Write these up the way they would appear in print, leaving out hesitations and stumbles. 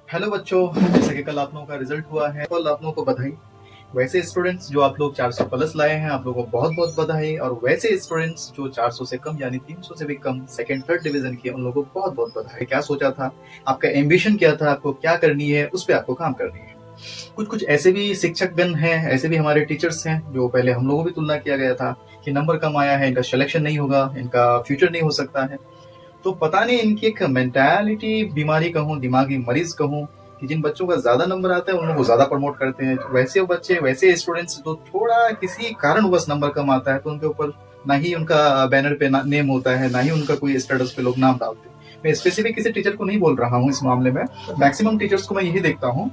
Hello बच्चों, जैसे कि कल आप लोगों का रिजल्ट हुआ है, कल आप लोगों को बधाई। वैसे स्टूडेंट्स जो आप लोग 400 प्लस लाए हैं, आप लोगों को बहुत बहुत बधाई। और वैसे स्टूडेंट्स जो 400 से कम यानी 300 से भी कम सेकंड थर्ड डिवीजन किए, उन लोगों को बहुत बहुत बधाई। क्या सोचा था, आपका एम्बिशन क्या था, आपको क्या करनी है, उस पर आपको काम करनी है। कुछ कुछ ऐसे भी शिक्षकगण हैं, ऐसे भी हमारे टीचर्स हैं जो पहले हम लोगों भी तुलना किया गया था कि नंबर कम आया है, इनका सिलेक्शन नहीं होगा, इनका फ्यूचर नहीं हो सकता है। तो पता नहीं इनकी एक मेंटालिटी बीमारी कहूँ, दिमागी मरीज कहूँ, कि जिन बच्चों का ज्यादा नंबर आता है उन लोगों को ज्यादा प्रमोट करते हैं। वैसे बच्चे, वैसे स्टूडेंट्स जो थोड़ा किसी कारण बस नंबर कम आता है, तो उनके ऊपर ना ही उनका बैनर पे नेम होता है, ना ही उनका कोई स्टेटस पे लोग नाम डालते हैं। मैं स्पेसिफिक किसी टीचर को नहीं बोल रहा हूँ इस मामले में। मैक्सिमम टीचर्स को मैं यही देखता हूँ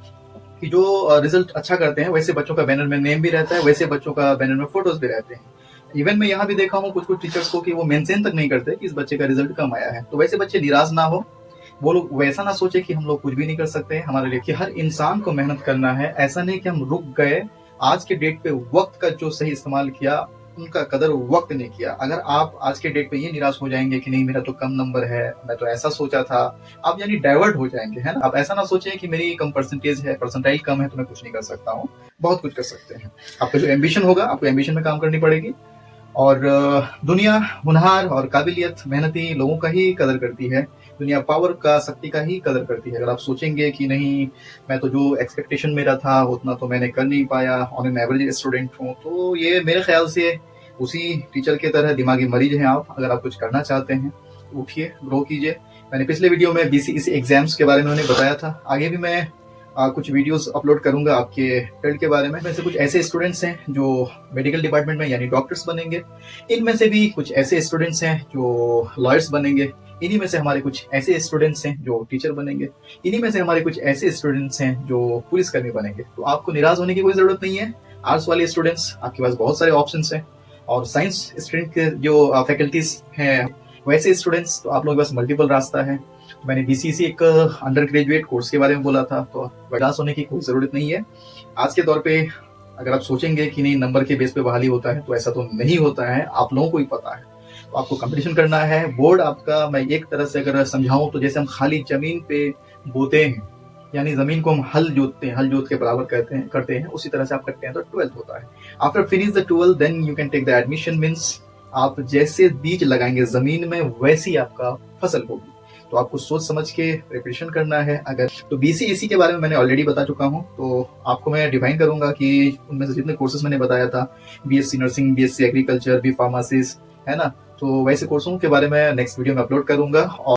कि जो रिजल्ट अच्छा करते हैं, वैसे बच्चों का बैनर में नेम भी रहता है, वैसे बच्चों का बैनर में फोटोज भी रहते हैं। इवन मैं यहाँ भी देखा हूँ कुछ कुछ टीचर्स को कि वो मेंशन तक नहीं करते कि इस बच्चे का रिजल्ट कम आया है। तो वैसे बच्चे निराश ना हो, वो लोग वैसा ना सोचे कि हम लोग कुछ भी नहीं कर सकते हैं हमारे लिए, कि हर इंसान को मेहनत करना है। ऐसा नहीं कि हम रुक गए, आज के डेट पे वक्त का जो सही इस्तेमाल किया, उनका कदर वक्त ने किया। अगर आप आज के डेट पे ये निराश हो जाएंगे कि नहीं मेरा तो कम नंबर है, मैं तो ऐसा सोचा था, आप यानी डाइवर्ट हो जाएंगे, है ना। आप ऐसा ना सोचें कि मेरी कम परसेंटेज है, परसेंटाइल कम है, तो मैं कुछ नहीं कर सकता हूँ। बहुत कुछ कर सकते हैं। आपका जो एम्बिशन होगा, आपको एम्बिशन में काम करनी पड़ेगी। और दुनिया होनहार और काबिलियत मेहनती लोगों का ही कदर करती है। दुनिया पावर का, शक्ति का ही कदर करती है। अगर आप सोचेंगे कि नहीं, मैं तो जो एक्सपेक्टेशन मेरा था उतना तो मैंने कर नहीं पाया, ऑन एन एवरेज स्टूडेंट हूँ, तो ये मेरे ख्याल से उसी टीचर की तरह दिमागी मरीज हैं आप। अगर आप कुछ करना चाहते हैं तो उठिए, ग्रो कीजिए। मैंने पिछले वीडियो में बीसीईसी एग्जाम्स के बारे में मैंने बताया था। आगे भी मैं कुछ वीडियोस अपलोड करूंगा आपके फील्ड के बारे में। वैसे कुछ ऐसे स्टूडेंट्स हैं जो मेडिकल डिपार्टमेंट में यानी डॉक्टर्स बनेंगे। इनमें से भी कुछ ऐसे स्टूडेंट्स हैं जो लॉयर्स बनेंगे। इन्हीं में से हमारे कुछ ऐसे स्टूडेंट्स हैं जो टीचर बनेंगे। इन्हीं में से हमारे कुछ ऐसे स्टूडेंट्स हैं जो पुलिसकर्मी बनेंगे। तो आपको निराश होने की कोई जरूरत नहीं है। आर्ट्स वाले स्टूडेंट्स, आपके पास बहुत सारे ऑप्शन हैं। और साइंस स्टूडेंट के जो फैकल्टीज हैं, वैसे स्टूडेंट्स, तो आप लोगों के पास मल्टीपल रास्ता है। मैंने बीसीसी एक अंडर ग्रेजुएट कोर्स के बारे में बोला था, तो निराश होने की कोई जरूरत नहीं है। आज के दौर पे अगर आप सोचेंगे कि नहीं नंबर के बेस पे बहाली होता है, तो ऐसा तो नहीं होता है, आप लोगों को ही पता है। तो आपको कंपटीशन करना है। बोर्ड आपका, मैं एक तरह से अगर समझाऊं तो जैसे हम खाली जमीन पे बोते हैं, यानी जमीन को हम हल जोतते हैं, हल जोत के बराबर करते हैं, उसी तरह से आप करते हैं तो 12th होता है। After finish the 12th then you can take the admission. Means आप जैसे बीज लगाएंगे जमीन में, वैसी आपका फसल होगी। तो आपको सोच समझ के प्रिपरेशन करना है। अगर तो बीसीएसी के बारे में मैंने ऑलरेडी बता चुका हूँ, तो आपको मैं डिफाइन करूंगा कि उनमें से जितने कोर्सेज मैंने बताया था, BSc nursing, BSc agriculture, B pharmacist, है ना, तो वैसे कोर्सों के बारे में नेक्स्ट वीडियो में अपलोड करूंगा। और